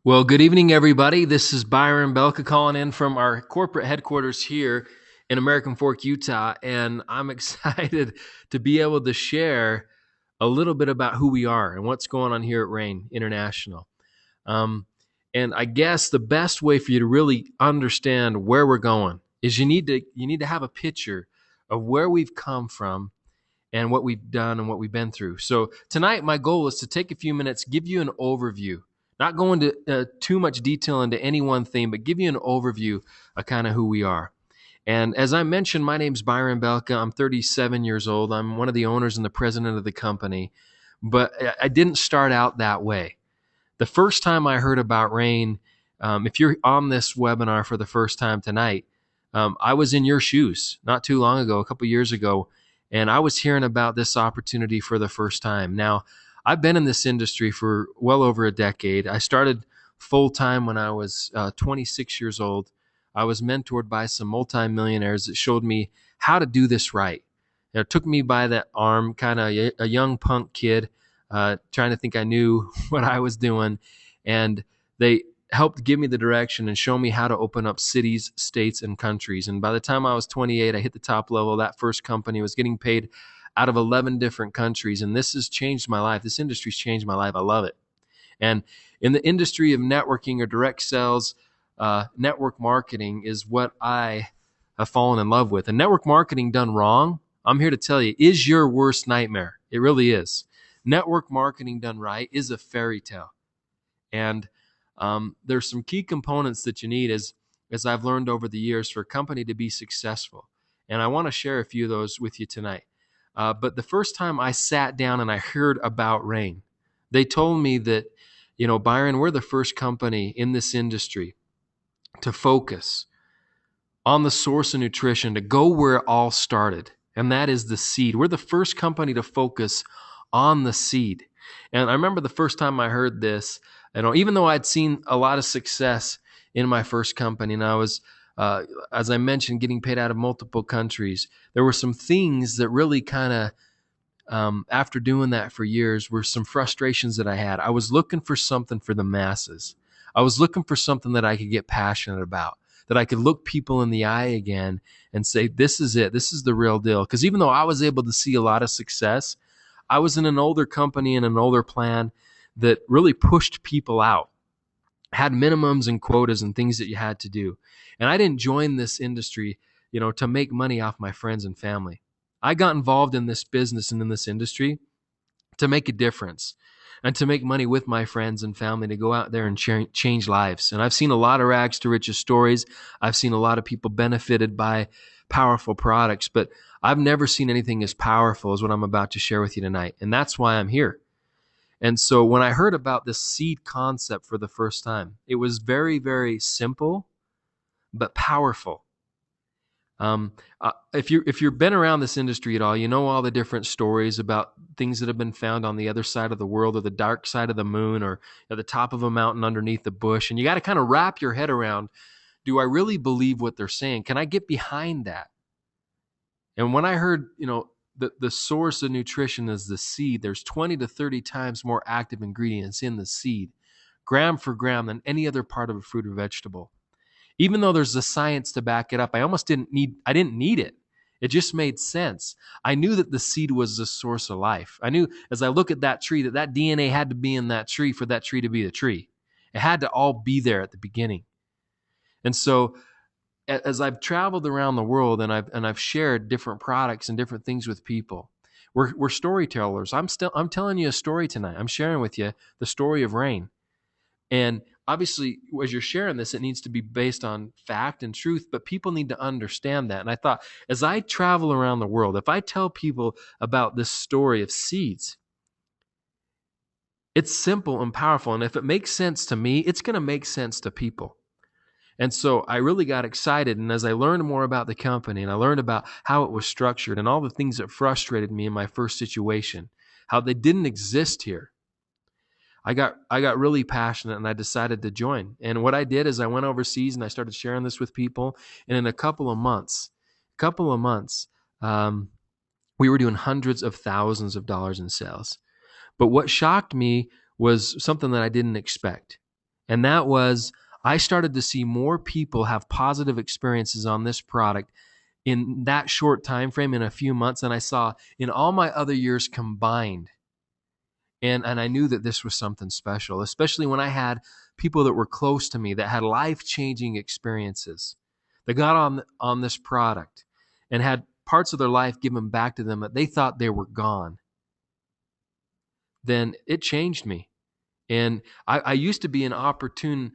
Well, good evening, everybody. This is Byron Belka calling in from our corporate headquarters here in American Fork, Utah, and I'm excited to be able to share a little bit about who we are and what's going on here at Rain International. Um, and I guess the best way for you to really understand where we're going is you need to have a picture of where we've come from and what we've done and what we've been through. So tonight, my goal is to take a few minutes, give you an overview, not go into too much detail into any one theme, but give you an overview of kind of who we are. And as I mentioned, my name's Byron Belka. I'm 37 years old. I'm one of the owners and the president of the company. But I didn't start out that way. The first time I heard about Rain, if you're on this webinar for the first time tonight, I was in your shoes not too long ago, a couple years ago, and I was hearing about this opportunity for the first time. Now, I've been in this industry for well over a decade. I started full time when I was 26 years old. I was mentored by some multimillionaires that showed me how to do this right. It took me by the arm, kind of a young punk kid, trying to think I knew what I was doing. And they helped give me the direction and show me how to open up cities, states, and countries. And by the time I was 28, I hit the top level. That first company was getting paid out of 11 different countries. And this has changed my life. This industry's changed my life. I love it. And in the industry of networking or direct sales, network marketing is what I have fallen in love with. And network marketing done wrong, I'm here to tell you, is your worst nightmare. It really is. Network marketing done right is a fairy tale. And there's some key components that you need as I've learned over the years for a company to be successful. And I want to share a few of those with you tonight. But the first time I sat down and I heard about Rain, they told me that, Byron, we're the first company in this industry to focus on the source of nutrition, to go where it all started, and that is the seed. We're the first company to focus on the seed. And I remember the first time I heard this, even though I'd seen a lot of success in my first company, and I was, as I mentioned, getting paid out of multiple countries, there were some things that really kind of, after doing that for years, were some frustrations that I had. I was looking for something for the masses. I was looking for something that I could get passionate about, that I could look people in the eye again and say, this is it. This is the real deal. Because even though I was able to see a lot of success, I was in an older company and an older plan that really pushed people out, had minimums and quotas and things that you had to do. And I didn't join this industry, to make money off my friends and family. I got involved in this business and in this industry to make a difference and to make money with my friends and family, to go out there and change lives. And I've seen a lot of rags to riches stories. I've seen a lot of people benefited by powerful products, but I've never seen anything as powerful as what I'm about to share with you tonight. And that's why I'm here. And so when I heard about this seed concept for the first time, it was very, very simple, but powerful. If you've been around this industry at all, you know all the different stories about things that have been found on the other side of the world, or the dark side of the moon, or at the top of a mountain underneath the bush. And you got to kind of wrap your head around, do I really believe what they're saying? Can I get behind that? And when I heard, the source of nutrition is the seed, there's 20 to 30 times more active ingredients in the seed, gram for gram, than any other part of a fruit or vegetable. Even though there's the science to back it up, I didn't need it. It just made sense. I knew that the seed was the source of life. I knew as I look at that tree that DNA had to be in that tree for that tree to be the tree. It had to all be there at the beginning. And so as I've traveled around the world and I've shared different products and different things with people, we're storytellers. I'm telling you a story tonight. I'm sharing with you the story of Rain. And obviously, as you're sharing this, it needs to be based on fact and truth, but people need to understand that. And I thought, as I travel around the world, if I tell people about this story of seeds, it's simple and powerful. And if it makes sense to me, it's going to make sense to people. And so I really got excited. And as I learned more about the company and I learned about how it was structured and all the things that frustrated me in my first situation, how they didn't exist here, I got really passionate and I decided to join. And what I did is I went overseas and I started sharing this with people. And in a couple of months, we were doing hundreds of thousands of dollars in sales. But what shocked me was something that I didn't expect. And that was, I started to see more people have positive experiences on this product in that short time frame, in a few months, than I saw in all my other years combined. And I knew that this was something special, especially when I had people that were close to me that had life-changing experiences, that got on this product and had parts of their life given back to them that they thought they were gone. Then it changed me. And I used to be an opportunity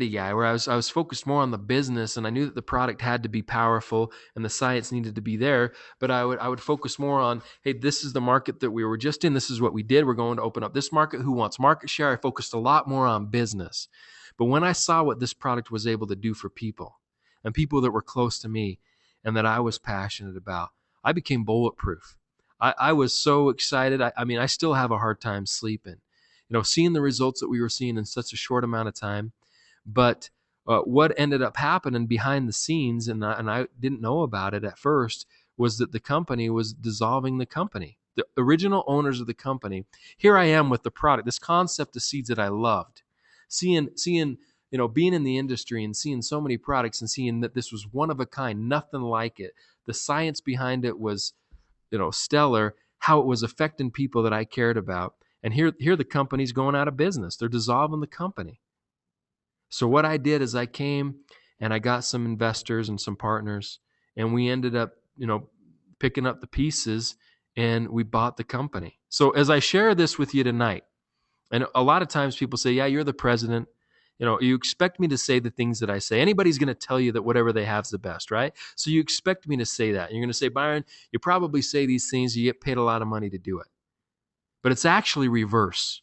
guy, where I was focused more on the business, and I knew that the product had to be powerful and the science needed to be there. But I would focus more on, hey, this is the market that we were just in. This is what we did. We're going to open up this market. Who wants market share? I focused a lot more on business. But when I saw what this product was able to do for people, and people that were close to me and that I was passionate about, I became bulletproof. I was so excited. I mean, I still have a hard time sleeping, seeing the results that we were seeing in such a short amount of time. But what ended up happening behind the scenes, and I didn't know about it at first, was that the company was dissolving the company. The original owners of the company. Here I am with the product, this concept of seeds that I loved, seeing being in the industry and seeing so many products and seeing that this was one of a kind, nothing like it. The science behind it was, stellar, how it was affecting people that I cared about. And here the company's going out of business. They're dissolving the company. So what I did is I came and I got some investors and some partners, and we ended up, picking up the pieces, and we bought the company. So as I share this with you tonight, and a lot of times people say, yeah, you're the president. You expect me to say the things that I say. Anybody's going to tell you that whatever they have is the best, right? So you expect me to say that. And you're going to say, Byron, you probably say these things, you get paid a lot of money to do it. But it's actually reverse.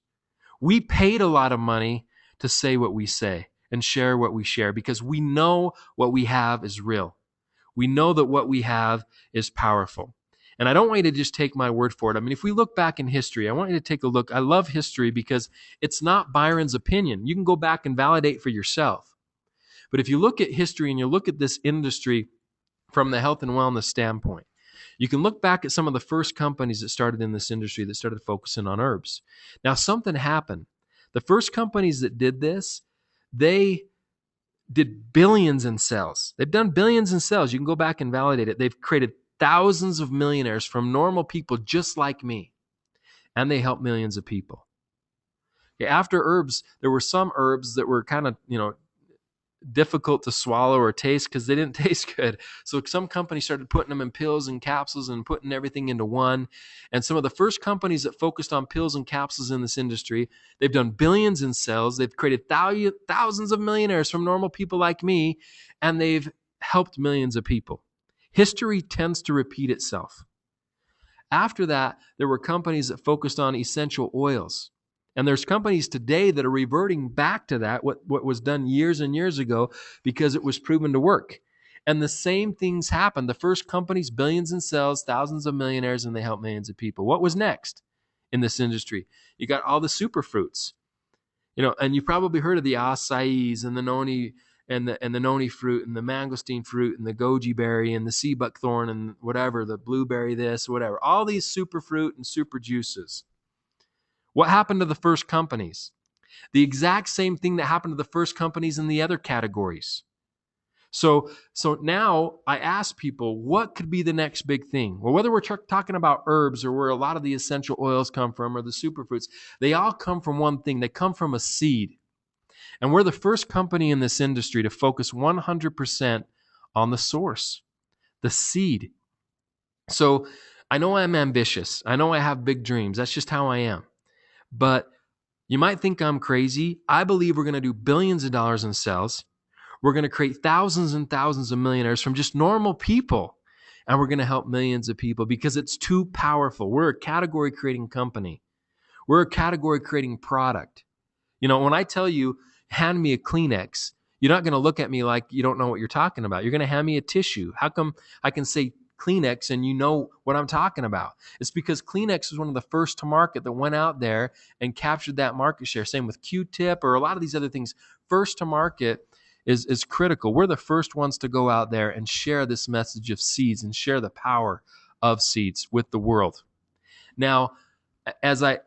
We paid a lot of money to say what we say and share what we share, because we know what we have is real. We know that what we have is powerful. And I don't want you to just take my word for it. I mean, if we look back in history, I want you to take a look. I love history because it's not Byron's opinion. You can go back and validate for yourself. But if you look at history and you look at this industry from the health and wellness standpoint, you can look back at some of the first companies that started in this industry that started focusing on herbs. Now, something happened. The first companies that did this, they did billions in sales. They've done billions in sales. You can go back and validate it. They've created thousands of millionaires from normal people just like me, and they help millions of people. After herbs, there were some herbs that were kind of, difficult to swallow or taste because they didn't taste good. So some companies started putting them in pills and capsules and putting everything into one. And some of the first companies that focused on pills and capsules in this industry, they've done billions in sales. They've created thousands of millionaires from normal people like me, and they've helped millions of people. History tends to repeat itself. After that, there were companies that focused on essential oils. And there's companies today that are reverting back to that, what was done years and years ago, because it was proven to work. And the same things happened. The first companies, billions in sales, thousands of millionaires, and they helped millions of people. What was next in this industry? You got all the superfruits. And you probably heard of the acais and the noni and the noni fruit and the mangosteen fruit and the goji berry and the sea buckthorn and whatever, the blueberry this, whatever. All these superfruit and super juices. What happened to the first companies? The exact same thing that happened to the first companies in the other categories. So now I ask people, what could be the next big thing? Well, whether we're talking about herbs or where a lot of the essential oils come from or the superfruits, they all come from one thing. They come from a seed. And we're the first company in this industry to focus 100% on the source, the seed. So I know I'm ambitious. I know I have big dreams. That's just how I am. But you might think I'm crazy. I believe we're going to do billions of dollars in sales. We're going to create thousands and thousands of millionaires from just normal people. And we're going to help millions of people because it's too powerful. We're a category creating company. We're a category creating product. When I tell you, hand me a Kleenex, you're not going to look at me like you don't know what you're talking about. You're going to hand me a tissue. How come I can say Kleenex and you know what I'm talking about? It's because Kleenex was one of the first to market that went out there and captured that market share. Same with Q-tip or a lot of these other things. First to market is critical. We're the first ones to go out there and share this message of seeds and share the power of seeds with the world. Now, as I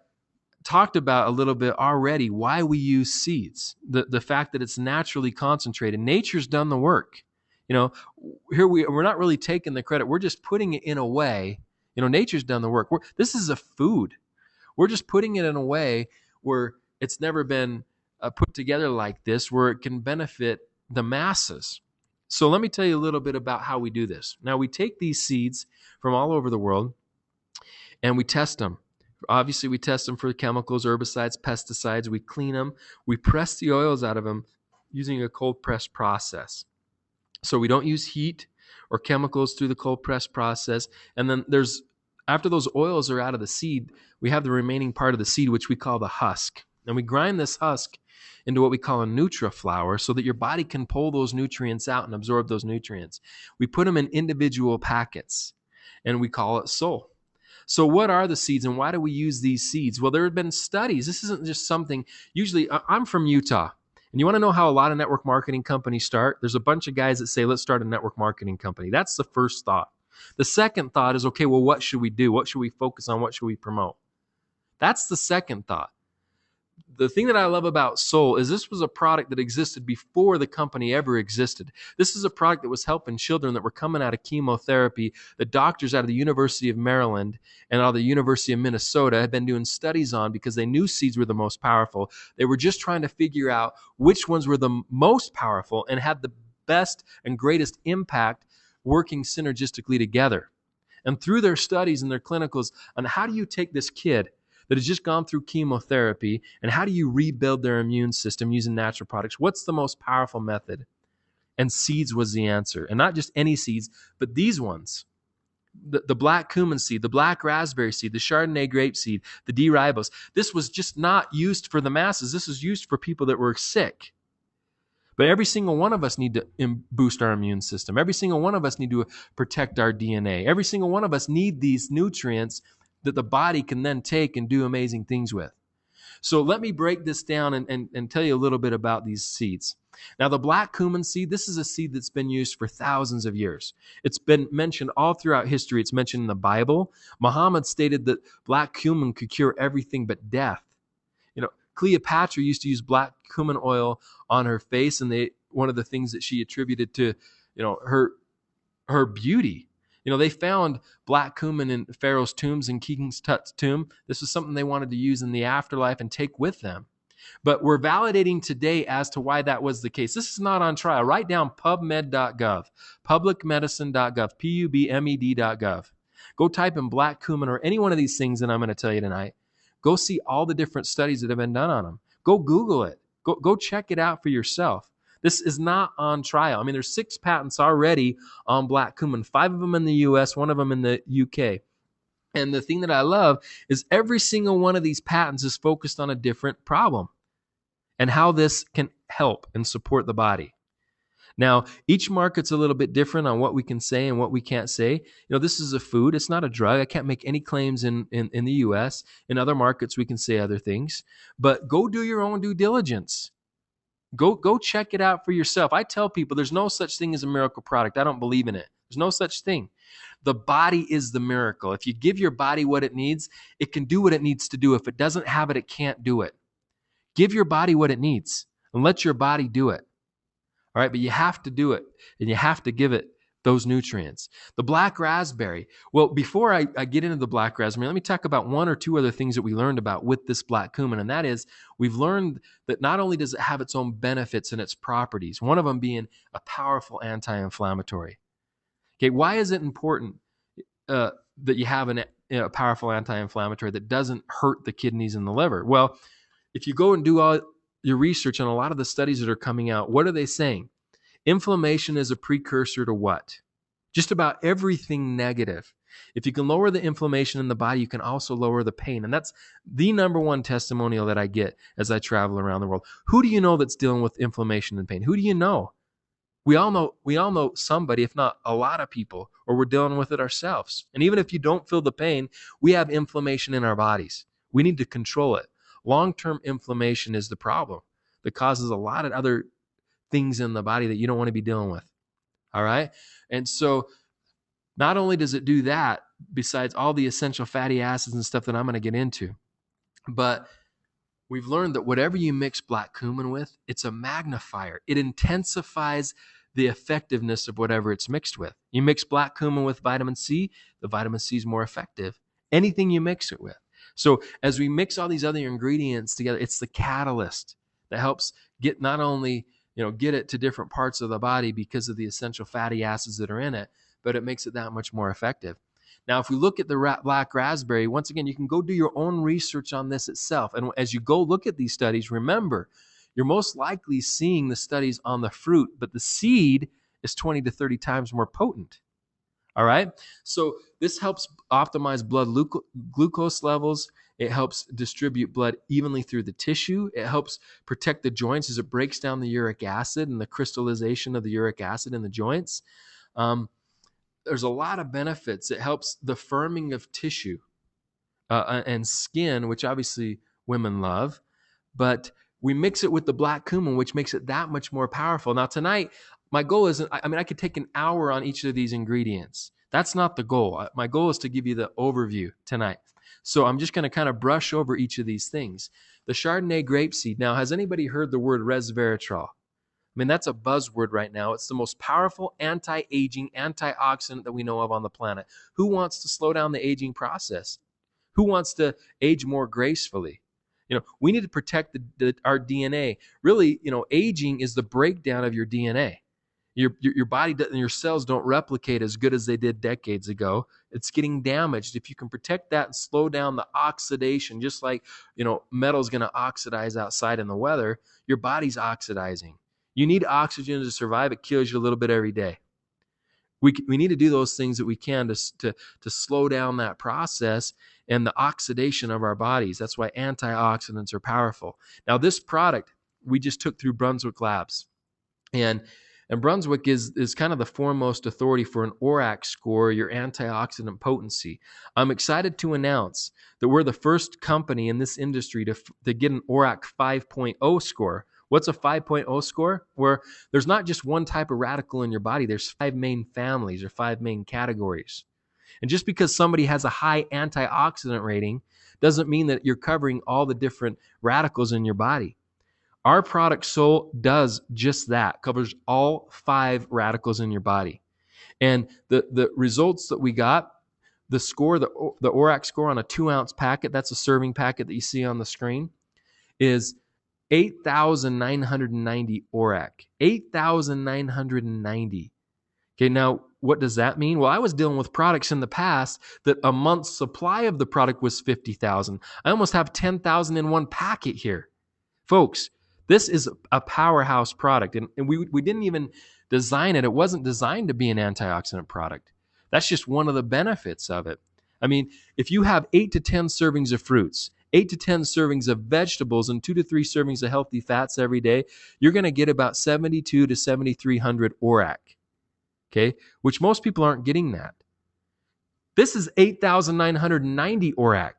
talked about a little bit already why we use seeds. The fact that it's naturally concentrated. Nature's done the work. Here we're not really taking the credit. We're just putting it in a way. Nature's done the work. This is a food. We're just putting it in a way where it's never been put together like this, where it can benefit the masses. So let me tell you a little bit about how we do this. Now, we take these seeds from all over the world and we test them. Obviously, we test them for chemicals, herbicides, pesticides. We clean them. We press the oils out of them using a cold press process. So we don't use heat or chemicals through the cold press process. And then after those oils are out of the seed, we have the remaining part of the seed, which we call the husk. And we grind this husk into what we call a NutriFlour so that your body can pull those nutrients out and absorb those nutrients. We put them in individual packets, and we call it Soul. So what are the seeds, and why do we use these seeds? Well, there have been studies. This isn't just something. Usually, I'm from Utah. And you want to know how a lot of network marketing companies start? There's a bunch of guys that say, let's start a network marketing company. That's the first thought. The second thought is, okay, well, what should we do? What should we focus on? What should we promote? That's the second thought. The thing that I love about Soul is this was a product that existed before the company ever existed. This is a product that was helping children that were coming out of chemotherapy. The doctors out of the University of Maryland and out of the University of Minnesota had been doing studies on because they knew seeds were the most powerful. They were just trying to figure out which ones were the most powerful and had the best and greatest impact working synergistically together. And through their studies and their clinicals on how do you take this kid that has just gone through chemotherapy, and how do you rebuild their immune system using natural products? What's the most powerful method? And seeds was the answer. And not just any seeds, but these ones. The black cumin seed, the black raspberry seed, the Chardonnay grape seed, the D-ribose. This was just not used for the masses. This was used for people that were sick. But every single one of us need to boost our immune system. Every single one of us need to protect our DNA. Every single one of us need these nutrients that the body can then take and do amazing things with. So let me break this down and tell you a little bit about these seeds. Now, the black cumin seed, this is a seed that's been used for thousands of years. It's been mentioned all throughout history. It's mentioned in the Bible. Muhammad stated that black cumin could cure everything but death. Cleopatra used to use black cumin oil on her face, and one of the things that she attributed to, her beauty. They found black cumin in Pharaoh's tombs and King's Tut's tomb. This was something they wanted to use in the afterlife and take with them. But we're validating today as to why that was the case. This is not on trial. Write down pubmed.gov, publicmedicine.gov, pubmed.gov. Go type in black cumin or any one of these things that I'm going to tell you tonight. Go see all the different studies that have been done on them. Go Google it. Go check it out for yourself. This is not on trial. I mean, there's 6 patents already on black cumin, 5 of them in the US, 1 of them in the UK. And the thing that I love is every single one of these patents is focused on a different problem and how this can help and support the body. Now, each market's a little bit different on what we can say and what we can't say. This is a food. It's not a drug. I can't make any claims in the US. In other markets, we can say other things. But go do your own due diligence. Go check it out for yourself. I tell people there's no such thing as a miracle product. I don't believe in it. There's no such thing. The body is the miracle. If you give your body what it needs, it can do what it needs to do. If it doesn't have it, it can't do it. Give your body what it needs and let your body do it. All right, but you have to do it, and you have to give it those nutrients. The black raspberry. Well, before I get into the black raspberry, let me talk about 1 or 2 other things that we learned about with this black cumin, and that is we've learned that not only does it have its own benefits and its properties, one of them being a powerful anti-inflammatory. Okay, why is it important that you have a powerful anti-inflammatory that doesn't hurt the kidneys and the liver? Well, if you go and do all your research on a lot of the studies that are coming out, what are they saying? Inflammation is a precursor to what? Just about everything negative. If you can lower the inflammation in the body, you can also lower the pain. And that's the number one testimonial that I get as I travel around the world. Who do you know that's dealing with inflammation and pain? Who do you know? We all know somebody, if not a lot of people, or we're dealing with it ourselves. And even if you don't feel the pain, we have inflammation in our bodies. We need to control it. Long-term inflammation is the problem that causes a lot of other things in the body that you don't want to be dealing with. All right? And so not only does it do that, besides all the essential fatty acids and stuff that I'm going to get into, But we've learned that whatever you mix black cumin with, it's a magnifier. It intensifies the effectiveness of whatever it's mixed with. You mix black cumin with vitamin C, the vitamin C is more effective. Anything you mix it with. So as we mix all these other ingredients together, it's the catalyst that helps get not only, get it to different parts of the body because of the essential fatty acids that are in it, but it makes it that much more effective. Now, if we look at the black raspberry, once again, you can go do your own research on this itself. And as you go look at these studies, remember, you're most likely seeing the studies on the fruit, but the seed is 20 to 30 times more potent. All right. So this helps optimize blood glucose levels. It helps distribute blood evenly through the tissue. It helps protect the joints as it breaks down the uric acid and the crystallization of the uric acid in the joints. There's a lot of benefits. It helps the firming of tissue and skin, which obviously women love. But we mix it with the black cumin, which makes it that much more powerful. Now, tonight, my goal isn't, I could take an hour on each of these ingredients. That's not the goal. My goal is to give you the overview tonight. So I'm just going to kind of brush over each of these things. The Chardonnay grapeseed. Now, has anybody heard the word resveratrol? That's a buzzword right now. It's the most powerful anti-aging antioxidant that we know of on the planet. Who wants to slow down the aging process? Who wants to age more gracefully? We need to protect our DNA. Really, aging is the breakdown of your DNA. Your body and your cells don't replicate as good as they did decades ago. It's getting damaged. If you can protect that and slow down the oxidation, just like metal is going to oxidize outside in the weather, your body's oxidizing. You need oxygen to survive. It kills you a little bit every day. We need to do those things that we can to slow down that process and the oxidation of our bodies. That's why antioxidants are powerful. Now, this product we just took through Brunswick Labs. And Brunswick is kind of the foremost authority for an ORAC score, your antioxidant potency. I'm excited to announce that we're the first company in this industry to get an ORAC 5.0 score. What's a 5.0 score? Where there's not just one type of radical in your body. There's 5 main families or 5 main categories. And just because somebody has a high antioxidant rating doesn't mean that you're covering all the different radicals in your body. Our product Sol does just that, covers all 5 radicals in your body. And the results that we got, the score, the ORAC score on a 2-ounce packet, that's a serving packet that you see on the screen, is 8,990 ORAC. 8,990. Okay, now what does that mean? Well, I was dealing with products in the past that a month's supply of the product was 50,000. I almost have 10,000 in one packet here. Folks, this is a powerhouse product, and we didn't even design it. It wasn't designed to be an antioxidant product. That's just one of the benefits of it. If you have 8 to 10 servings of fruits, 8 to 10 servings of vegetables, and 2 to 3 servings of healthy fats every day, you're going to get about 72 to 7,300 ORAC, okay? Which most people aren't getting that. This is 8,990 ORAC.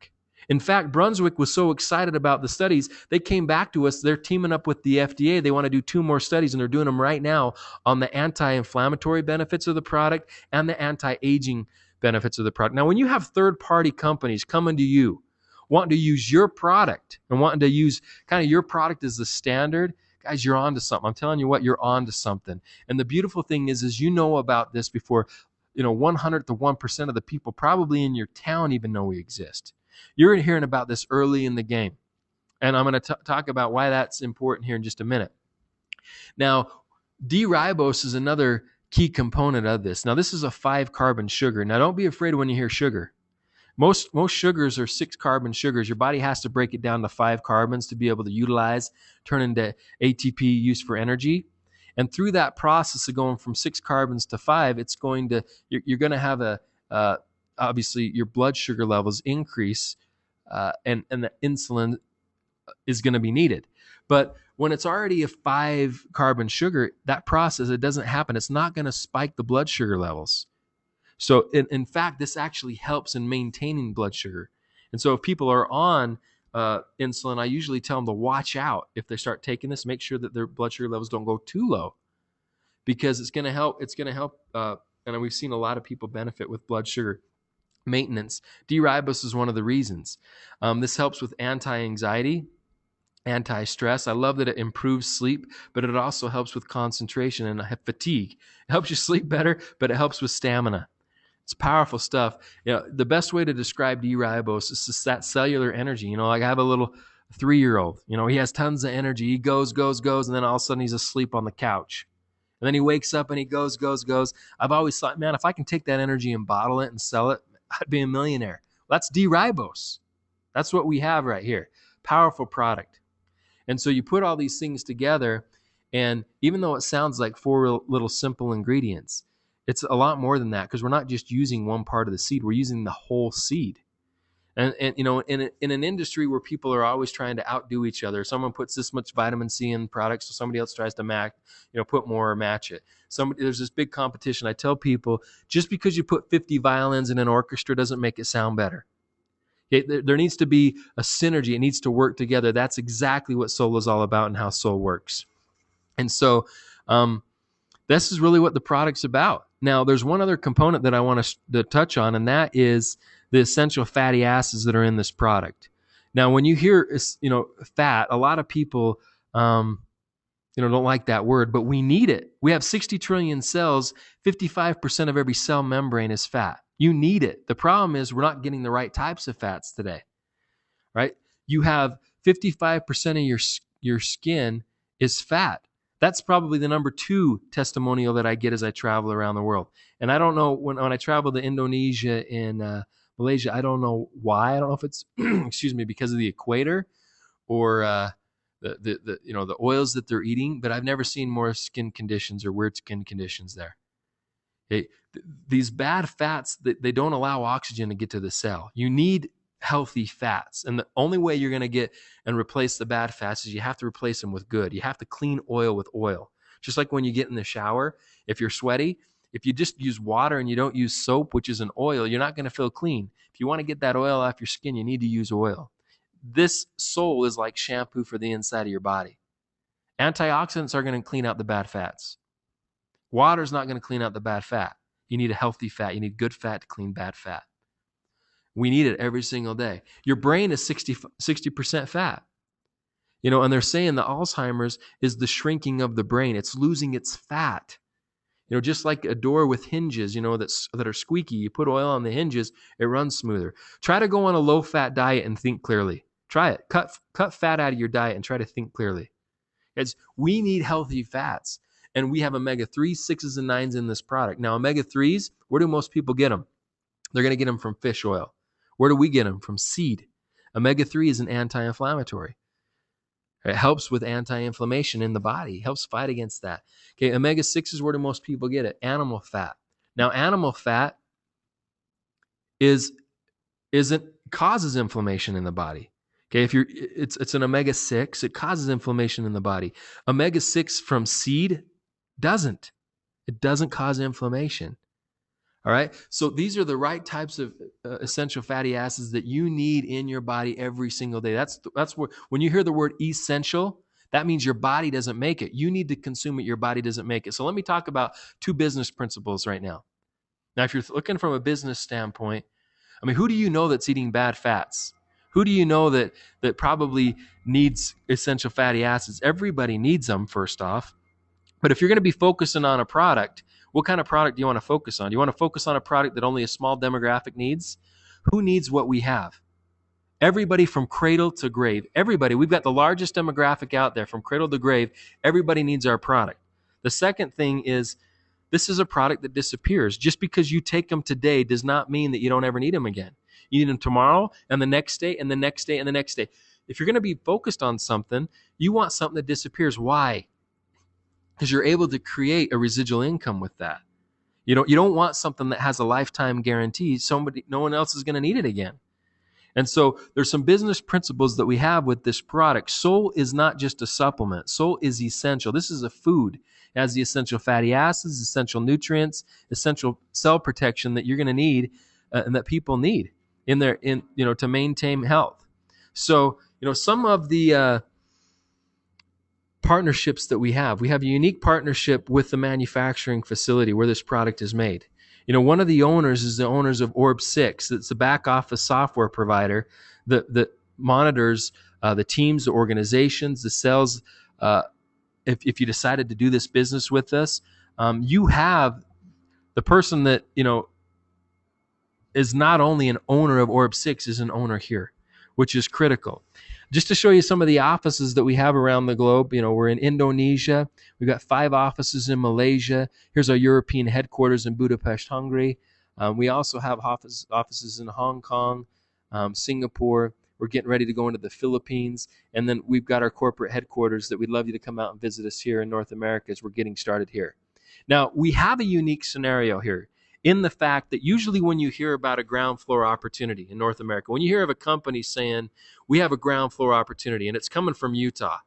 In fact, Brunswick was so excited about the studies, they came back to us. They're teaming up with the FDA. They want to do 2 more studies, and they're doing them right now on the anti-inflammatory benefits of the product and the anti-aging benefits of the product. Now, when you have third-party companies coming to you, wanting to use your product and wanting to use kind of your product as the standard, guys, you're on to something. I'm telling you what, you're on to something. And the beautiful thing is you know about this before 100th to 1% of the people probably in your town even know we exist. You're hearing about this early in the game. And I'm going to talk about why that's important here in just a minute. Now, D-ribose is another key component of this. Now, this is a 5-carbon sugar. Now, don't be afraid when you hear sugar. Most sugars are 6-carbon sugars. Your body has to break it down to 5 carbons to be able to utilize, turn into ATP used for energy. And through that process of going from 6 carbons to 5, you're going to have obviously your blood sugar levels increase, and the insulin is going to be needed. But when it's already a 5-carbon sugar, that process, it doesn't happen. It's not going to spike the blood sugar levels. So in fact, this actually helps in maintaining blood sugar. And so if people are on insulin, I usually tell them to watch out if they start taking this, make sure that their blood sugar levels don't go too low, because it's going to help. And we've seen a lot of people benefit with blood sugar. maintenance. D-ribose is one of the reasons. This helps with anti-anxiety, anti-stress. I love that it improves sleep, but it also helps with concentration and fatigue. It helps you sleep better, but it helps with stamina. It's powerful stuff. The best way to describe D-ribose is just that cellular energy. Like I have a little 3-year-old. He has tons of energy. He goes, and then all of a sudden he's asleep on the couch. And then he wakes up and he goes. I've always thought, man, if I can take that energy and bottle it and sell it, I'd be a millionaire. Well, that's D-ribose. That's what we have right here. Powerful product. And so you put all these things together, and even though it sounds like 4 little simple ingredients, it's a lot more than that, because we're not just using one part of the seed, we're using the whole seed. And in an industry where people are always trying to outdo each other, someone puts this much vitamin C in products, so somebody else tries to put more or match it. There's this big competition. I tell people, just because you put 50 violins in an orchestra doesn't make it sound better. There needs to be a synergy. It needs to work together. That's exactly what soul is all about and how soul works. And so this is really what the product's about. Now, there's one other component that I want to touch on, and that is the essential fatty acids that are in this product. Now, when you hear fat, a lot of people don't like that word, but we need it. We have 60 trillion cells. 55% of every cell membrane is fat. You need it. The problem is we're not getting the right types of fats today, right? You have 55% of your skin is fat. That's probably the number 2 testimonial that I get as I travel around the world. And I don't know, when I travel to Indonesia and Malaysia, I don't know why. I don't know if it's because of the equator or the oils that they're eating, but I've never seen more skin conditions or weird skin conditions there. These bad fats, they don't allow oxygen to get to the cell. You need healthy fats. And the only way you're going to get and replace the bad fats is you have to replace them with good. You have to clean oil with oil. Just like when you get in the shower, if you're sweaty, if you just use water and you don't use soap, which is an oil, you're not going to feel clean. If you want to get that oil off your skin, you need to use oil. This soul is like shampoo for the inside of your body. Antioxidants are going to clean out the bad fats. Water is not going to clean out the bad fat. You need a healthy fat. You need good fat to clean bad fat. We need it every single day. Your brain is 60% fat. And they're saying the Alzheimer's is the shrinking of the brain. It's losing its fat. Just like a door with hinges, that are squeaky. You put oil on the hinges, it runs smoother. Try to go on a low-fat diet and think clearly. Try it. Cut fat out of your diet and try to think clearly. We need healthy fats. And we have omega-3s, 6s, and 9s in this product. Now, omega-3s, where do most people get them? They're going to get them from fish oil. Where do we get them? From seed. Omega-3 is an anti-inflammatory. It helps with anti-inflammation in the body. It helps fight against that. Okay, omega-6s, where do most people get it? Animal fat. Now, animal fat causes inflammation in the body. Okay, it's an omega-6. It causes inflammation in the body. Omega-6 from seed doesn't. It doesn't cause inflammation. All right. So these are the right types of essential fatty acids that you need in your body every single day. That's where, when you hear the word essential, that means your body doesn't make it. You need to consume it. Your body doesn't make it. So let me talk about 2 business principles right now. Now, if you're looking from a business standpoint, who do you know that's eating bad fats? Who do you know that probably needs essential fatty acids? Everybody needs them, first off. But if you're going to be focusing on a product, what kind of product do you want to focus on? Do you want to focus on a product that only a small demographic needs? Who needs what we have? Everybody from cradle to grave. Everybody. We've got the largest demographic out there from cradle to grave. Everybody needs our product. The second thing is, this is a product that disappears. Just because you take them today does not mean that you don't ever need them again. You need them tomorrow and the next day and the next day and the next day. If you're going to be focused on something, you want something that disappears. Why? Because you're able to create a residual income with that. You don't want something that has a lifetime guarantee. No one else is going to need it again. And so there's some business principles that we have with this product. Soul is not just a supplement. Soul is essential. This is a food. It has the essential fatty acids, essential nutrients, essential cell protection that you're going to need and that people need to maintain health. So, some of the partnerships that we have a unique partnership with the manufacturing facility where this product is made. One of the owners is the owners of Orb6. It's a back office software provider that monitors the teams, the organizations, the sales. If you decided to do this business with us, you have the person that is not only an owner of Orb6, is an owner here, which is critical. Just to show you some of the offices that we have around the globe, we're in Indonesia. We've got 5 offices in Malaysia. Here's our European headquarters in Budapest, Hungary. We also have offices in Hong Kong, Singapore. We're getting ready to go into the Philippines. And then we've got our corporate headquarters that we'd love you to come out and visit us here in North America as we're getting started here. Now, we have a unique scenario here in the fact that usually when you hear about a ground floor opportunity in North America, when you hear of a company saying, we have a ground floor opportunity, and it's coming from Utah,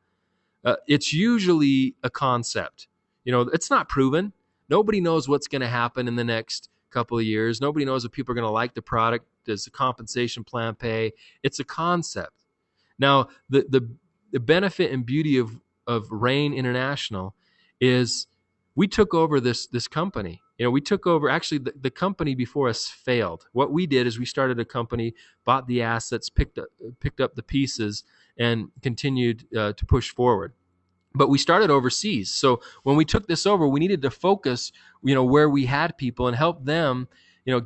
it's usually a concept. It's not proven. Nobody knows what's going to happen in the next couple of years. Nobody knows if people are going to like the product. Does the compensation plan pay? It's a concept. Now, the benefit and beauty of Rain International is we took over this company. We took over, actually, the company before us failed. What we did is we started a company, bought the assets, picked up the pieces, and continued to push forward. But we started overseas. So when we took this over, we needed to focus, where we had people and help them,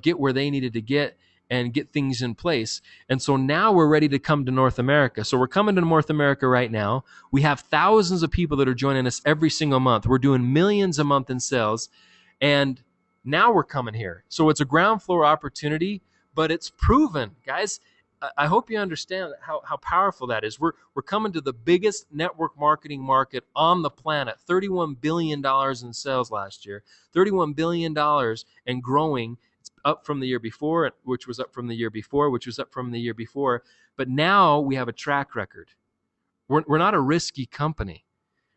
get where they needed to get and get things in place. And so now we're ready to come to North America. So we're coming to North America right now. We have thousands of people that are joining us every single month. We're doing millions a month in sales. And now we're coming here. So it's a ground floor opportunity, but it's proven, guys. I hope you understand how powerful that is. We're coming to the biggest network marketing market on the planet. $31 billion in sales last year. $31 billion and growing. It's up from the year before, which was up from the year before, which was up from the year before. But now we have a track record. We're not a risky company.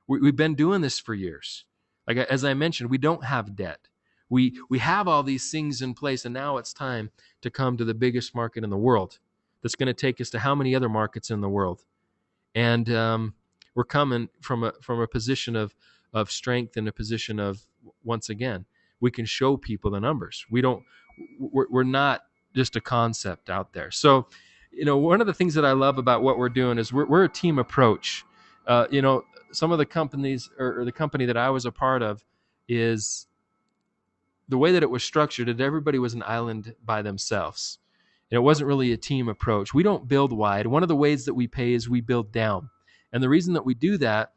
We've been doing this for years. Like, as I mentioned, we don't have debt. We have all these things in place, and now it's time to come to the biggest market in the world. That's going to take us to how many other markets in the world? And we're coming from a position of strength and a position of, once again, we can show people the numbers. We're not just a concept out there. So, one of the things that I love about what we're doing is we're a team approach. Some of the companies or the company that I was a part of is the way that it was structured, that everybody was an island by themselves. And it wasn't really a team approach. We don't build wide. One of the ways that we pay is we build down. And the reason that we do that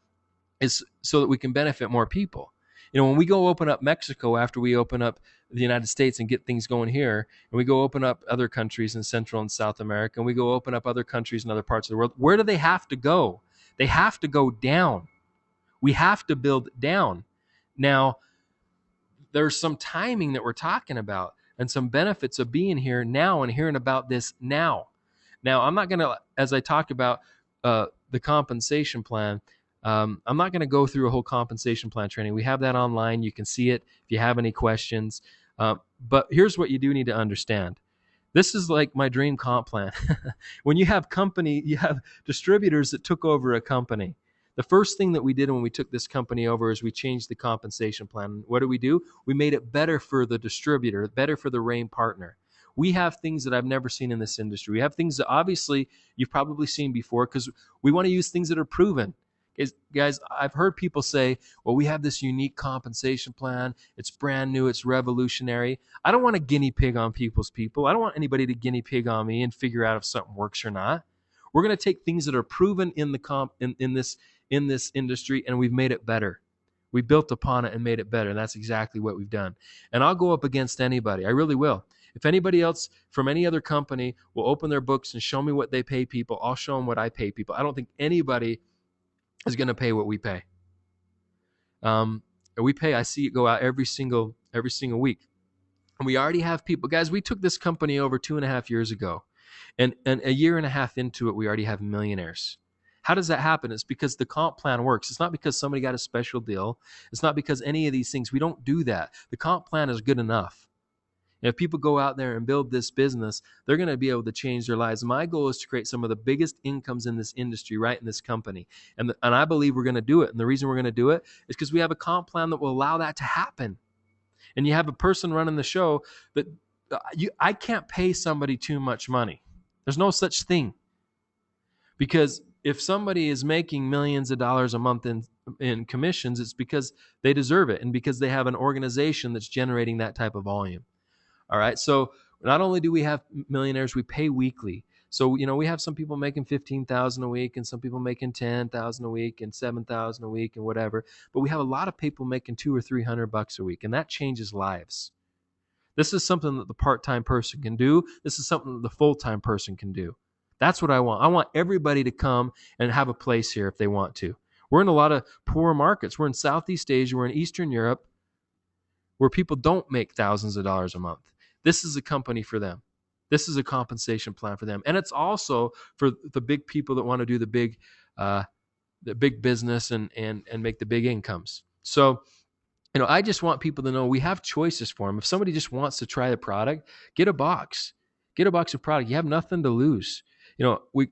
is so that we can benefit more people. When we go open up Mexico after we open up the United States and get things going here, and we go open up other countries in Central and South America, and we go open up other countries in other parts of the world, where do they have to go? They have to go down. We have to build down. Now, there's some timing that we're talking about and some benefits of being here now and hearing about this now. Now, I'm not going to, as I talk about the compensation plan, I'm not going to go through a whole compensation plan training. We have that online. You can see it if you have any questions. But here's what you do need to understand. This is like my dream comp plan. When you have distributors that took over a company. The first thing that we did when we took this company over is we changed the compensation plan. What did we do? We made it better for the distributor, better for the Rain partner. We have things that I've never seen in this industry. We have things that obviously you've probably seen before because we want to use things that are proven. Guys, I've heard people say, well, we have this unique compensation plan. It's brand new. It's revolutionary. I don't want to guinea pig on people's people. I don't want anybody to guinea pig on me and figure out if something works or not. We're going to take things that are proven in this industry, and we've made it better. We built upon it and made it better, and that's exactly what we've done. And I'll go up against anybody. I really will. If anybody else from any other company will open their books and show me what they pay people, I'll show them what I pay people. I don't think anybody is going to pay what we pay. I see it go out every single week. And we already have people. Guys, we took this company over 2.5 years ago. And a year and a half into it, we already have millionaires. How does that happen? It's because the comp plan works. It's not because somebody got a special deal. It's not because any of these things. We don't do that. The comp plan is good enough. And if people go out there and build this business, they're going to be able to change their lives. My goal is to create some of the biggest incomes in this industry, right in this company. And I believe we're going to do it. And the reason we're going to do it is because we have a comp plan that will allow that to happen. and you have a person running the show, but I can't pay somebody too much money. There's no such thing. Because if somebody is making millions of dollars a month in commissions, it's because they deserve it and because they have an organization that's generating that type of volume. All right. So not only do we have millionaires, we pay weekly. So, we have some people making 15,000 a week and some people making 10,000 a week and 7,000 a week and whatever. But we have a lot of people making $200 or $300 a week, and that changes lives. This is something that the part-time person can do. This is something that the full-time person can do. That's what I want. I want everybody to come and have a place here if they want to. We're in a lot of poor markets. We're in Southeast Asia. We're in Eastern Europe, where people don't make thousands of dollars a month. This is a company for them. This is a compensation plan for them. And it's also for the big people that want to do the big business and make the big incomes. So, I just want people to know we have choices for them. If somebody just wants to try the product, get a box. Get a box of product. You have nothing to lose. We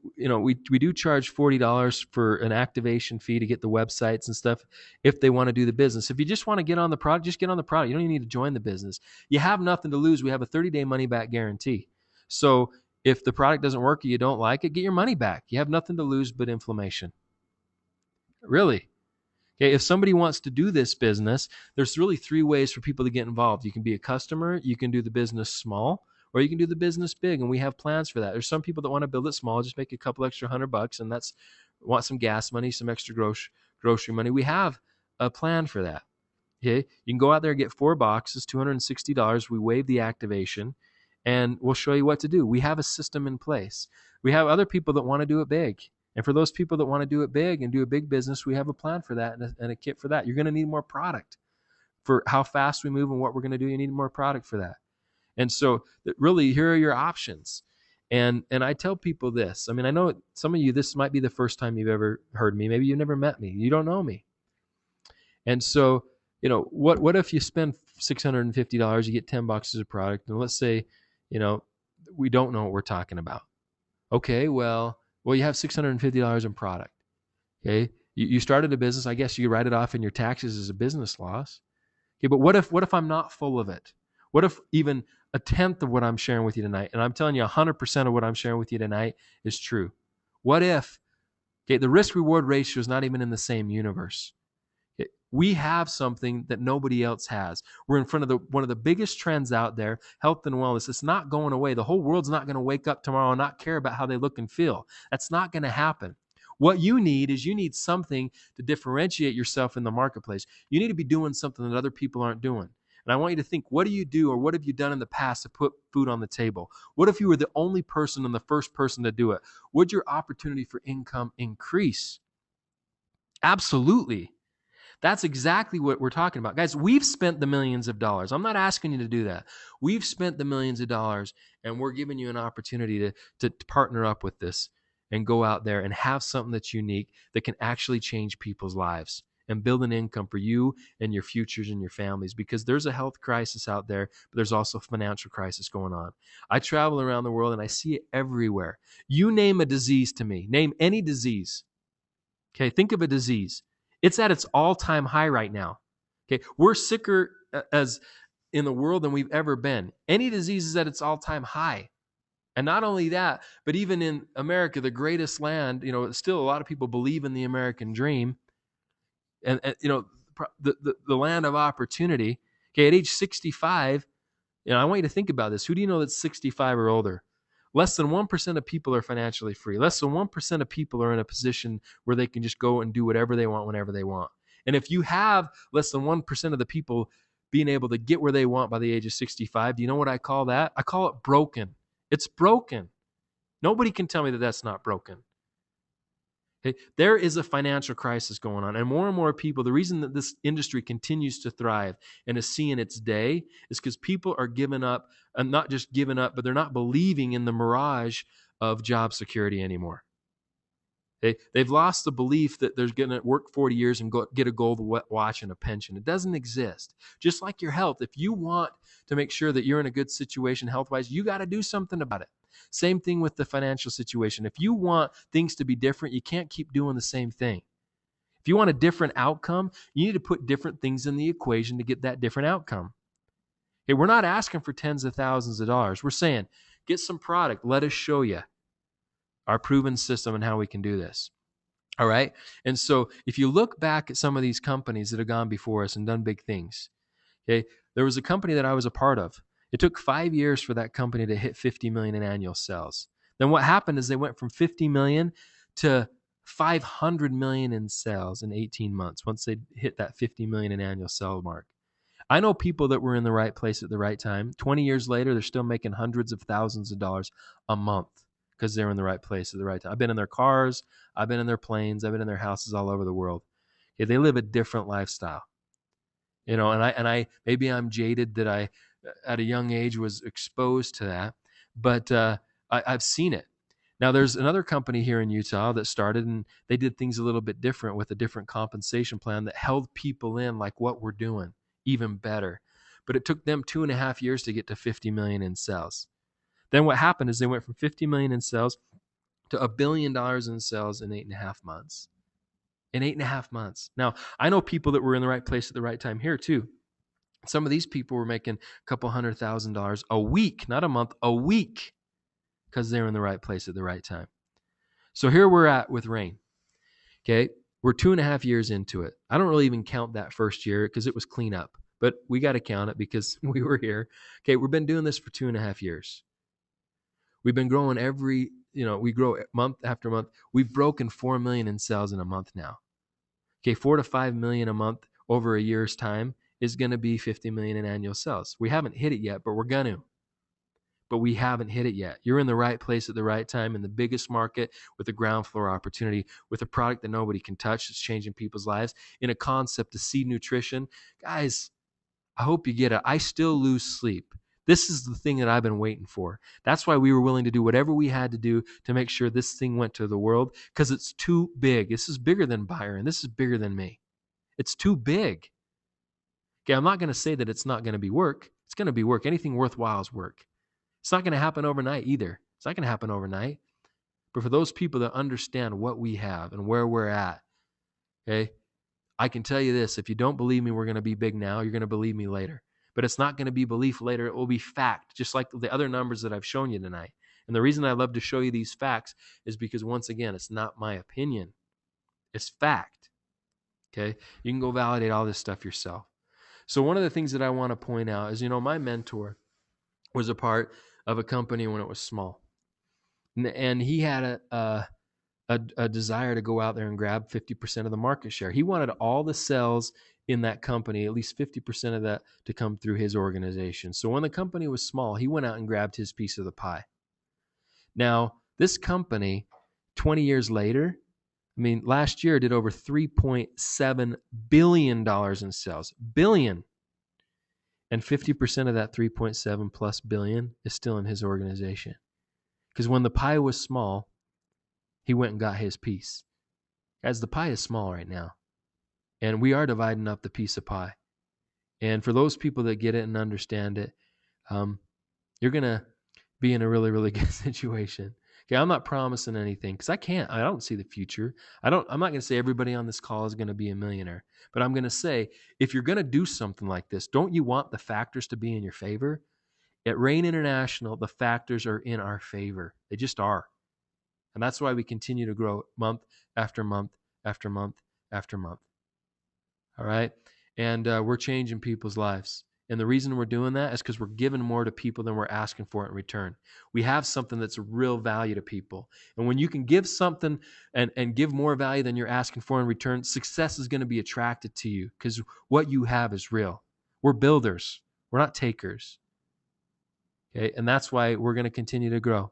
do charge $40 for an activation fee to get the websites and stuff if they want to do the business. If you just want to get on the product, just get on the product. You don't even need to join the business. You have nothing to lose. We have a 30-day money-back guarantee. So if the product doesn't work or you don't like it, get your money back. You have nothing to lose but inflammation. Really. Okay, if somebody wants to do this business, there's really 3 ways for people to get involved. You can be a customer, you can do the business small, or you can do the business big, and we have plans for that. There's some people that want to build it small, just make a couple extra $100, and want some gas money, some extra grocery money. We have a plan for that. Okay, you can go out there and get 4 boxes, $260. We waive the activation, and we'll show you what to do. We have a system in place. We have other people that want to do it big. And for those people that want to do it big and do a big business, we have a plan for that and a kit for that. You're going to need more product for how fast we move and what we're going to do. You need more product for that. And so really, here are your options. And I tell people this. I mean, I know some of you, this might be the first time you've ever heard me. Maybe you've never met me. You don't know me. And so, what if you spend $650, you get 10 boxes of product, and let's say, we don't know what we're talking about. Okay, well, you have $650 in product. Okay, you started a business. I guess you write it off in your taxes as a business loss. Okay, but what if I'm not full of it? What if even a tenth of what I'm sharing with you tonight, and I'm telling you 100% of what I'm sharing with you tonight is true? What if, the risk-reward ratio is not even in the same universe? We have something that nobody else has. We're in front of one of the biggest trends out there, health and wellness. It's not going away. The whole world's not going to wake up tomorrow and not care about how they look and feel. That's not going to happen. What you need something to differentiate yourself in the marketplace. You need to be doing something that other people aren't doing. And I want you to think, what do you do, or what have you done in the past to put food on the table? What if you were the only person and the first person to do it? Would your opportunity for income increase? Absolutely. That's exactly what we're talking about. Guys, we've spent the millions of dollars. I'm not asking you to do that. We've spent the millions of dollars, and we're giving you an opportunity to partner up with this and go out there and have something that's unique that can actually change people's lives and build an income for you and your futures and your families, because there's a health crisis out there, but there's also a financial crisis going on. I travel around the world and I see it everywhere. You name a disease to me. Name any disease. Okay, think of a disease. It's at its all-time high right now. Okay, we're sicker as in the world than we've ever been. Any disease is at its all-time high. And not only that, but even in America, the greatest land, still a lot of people believe in the American dream and the land of opportunity. Okay, at age 65, I want you to think about this. Who do you know that's 65 or older? Less than 1% of people are financially free. Less than 1% of people are in a position where they can just go and do whatever they want whenever they want. And if you have less than 1% of the people being able to get where they want by the age of 65, do you know what I call that? I call it broken. It's broken. Nobody can tell me that that's not broken. Okay? There is a financial crisis going on, and more people, the reason that this industry continues to thrive and is seeing its day is because people are giving up, and not just giving up, but they're not believing in the mirage of job security anymore. They've lost the belief that they're going to work 40 years and get a gold watch and a pension. It doesn't exist. Just like your health, if you want to make sure that you're in a good situation health-wise, you got to do something about it. Same thing with the financial situation. If you want things to be different, you can't keep doing the same thing. If you want a different outcome, you need to put different things in the equation to get that different outcome. Okay, we're not asking for tens of thousands of dollars. We're saying, get some product. Let us show you our proven system and how we can do this. All right. And so if you look back at some of these companies that have gone before us and done big things, okay, there was a company that I was a part of. It took 5 years for that company to hit 50 million in annual sales. Then what happened is they went from 50 million to 500 million in sales in 18 months once they hit that 50 million in annual sale mark. I know people that were in the right place at the right time. 20 years later, they're still making hundreds of thousands of dollars a month because they're in the right place at the right time. I've been in their cars, I've been in their planes, I've been in their houses all over the world. Okay, they live a different lifestyle. And I maybe I'm jaded that I at a young age was exposed to that, but I've seen it. Now there's another company here in Utah that started and they did things a little bit different with a different compensation plan that held people in like what we're doing, even better. But it took them 2.5 years to get to 50 million in sales. Then what happened is they went from 50 million in sales to $1 billion in sales in 8.5 months. In 8.5 months. Now, I know people that were in the right place at the right time here too. Some of these people were making a couple $100,000 a week, not a month, a week, because they were in the right place at the right time. So here we're at with Rain. Okay. We're 2.5 years into it. I don't really even count that first year because it was clean up, but we got to count it because we were here. Okay. We've been doing this for 2.5 years. We've been growing we grow month after month. We've broken 4 million in sales in a month now. Okay. 4 to 5 million a month over a year's time is going to be 50 million in annual sales. We haven't hit it yet, but we're going to. But we haven't hit it yet. You're in the right place at the right time in the biggest market with a ground floor opportunity, with a product that nobody can touch that's changing people's lives, in a concept of seed nutrition. Guys, I hope you get it. I still lose sleep. This is the thing that I've been waiting for. That's why we were willing to do whatever we had to do to make sure this thing went to the world, because it's too big. This is bigger than Byron. This is bigger than me. It's too big. Okay, I'm not going to say that it's not going to be work. It's going to be work. Anything worthwhile is work. It's not going to happen overnight either. It's not going to happen overnight. But for those people that understand what we have and where we're at, okay, I can tell you this. If you don't believe me, we're going to be big now. You're going to believe me later. But it's not going to be belief later. It will be fact, just like the other numbers that I've shown you tonight. And the reason I love to show you these facts is because, once again, it's not my opinion. It's fact. Okay? You can go validate all this stuff yourself. So one of the things that I want to point out is, my mentor was a part of a company when it was small. And he had a desire to go out there and grab 50% of the market share. He wanted all the sales in that company, at least 50% of that, to come through his organization. So when the company was small, he went out and grabbed his piece of the pie. Now, this company, 20 years later, last year did over $3.7 billion in sales. Billion. And 50% of that 3.7 plus billion is still in his organization. Because when the pie was small, he went and got his piece. As the pie is small right now. And we are dividing up the piece of pie. And for those people that get it and understand it, you're going to be in a really, really good situation. Okay, I'm not promising anything because I don't see the future. I'm not going to say everybody on this call is going to be a millionaire, but I'm going to say, if you're going to do something like this, don't you want the factors to be in your favor? At Rain International, the factors are in our favor. They just are. And that's why we continue to grow month after month after month after month. All right. And we're changing people's lives. And the reason we're doing that is because we're giving more to people than we're asking for in return. We have something that's a real value to people. And when you can give something and give more value than you're asking for in return, success is going to be attracted to you because what you have is real. We're builders. We're not takers. Okay. And that's why we're going to continue to grow.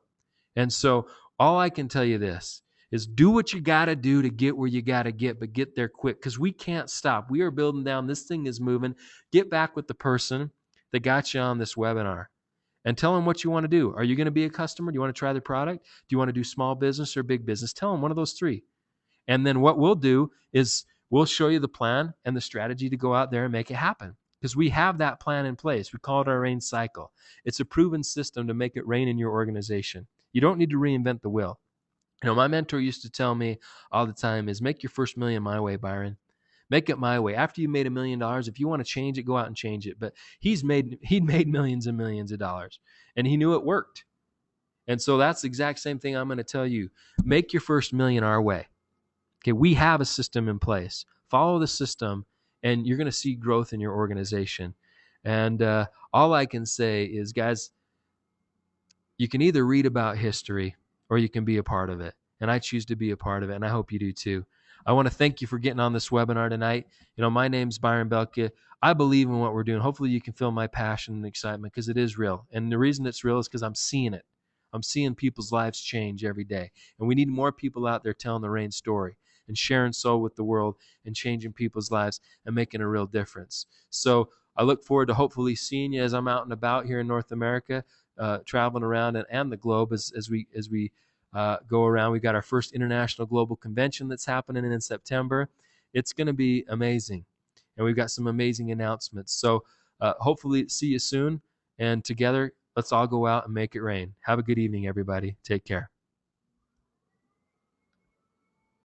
And so all I can tell you this is do what you got to do to get where you got to get, but get there quick because we can't stop. We are building down. This thing is moving. Get back with the person that got you on this webinar and tell them what you want to do. Are you going to be a customer? Do you want to try the product? Do you want to do small business or big business? Tell them one of those three. And then what we'll do is we'll show you the plan and the strategy to go out there and make it happen because we have that plan in place. We call it our Rain cycle. It's a proven system to make it rain in your organization. You don't need to reinvent the wheel. My mentor used to tell me all the time is make your first million my way, Byron. Make it my way. After you made $1 million, if you want to change it, go out and change it. But he'd made millions and millions of dollars, and he knew it worked. And so that's the exact same thing I'm going to tell you. Make your first million our way. Okay, we have a system in place. Follow the system, and you're going to see growth in your organization. And all I can say is, guys, you can either read about history or you can be a part of it. And I choose to be a part of it, and I hope you do too. I want to thank you for getting on this webinar tonight. My name's Byron Belka. I believe in what we're doing. Hopefully you can feel my passion and excitement, because it is real. And the reason it's real is because I'm seeing it. I'm seeing people's lives change every day. And we need more people out there telling the Rain story and sharing soul with the world and changing people's lives and making a real difference. So I look forward to hopefully seeing you as I'm out and about here in North America, traveling around and the globe as we go around. We've got our first International Global Convention that's happening in September. It's going to be amazing. And we've got some amazing announcements. So hopefully see you soon. And together, let's all go out and make it rain. Have a good evening, everybody. Take care.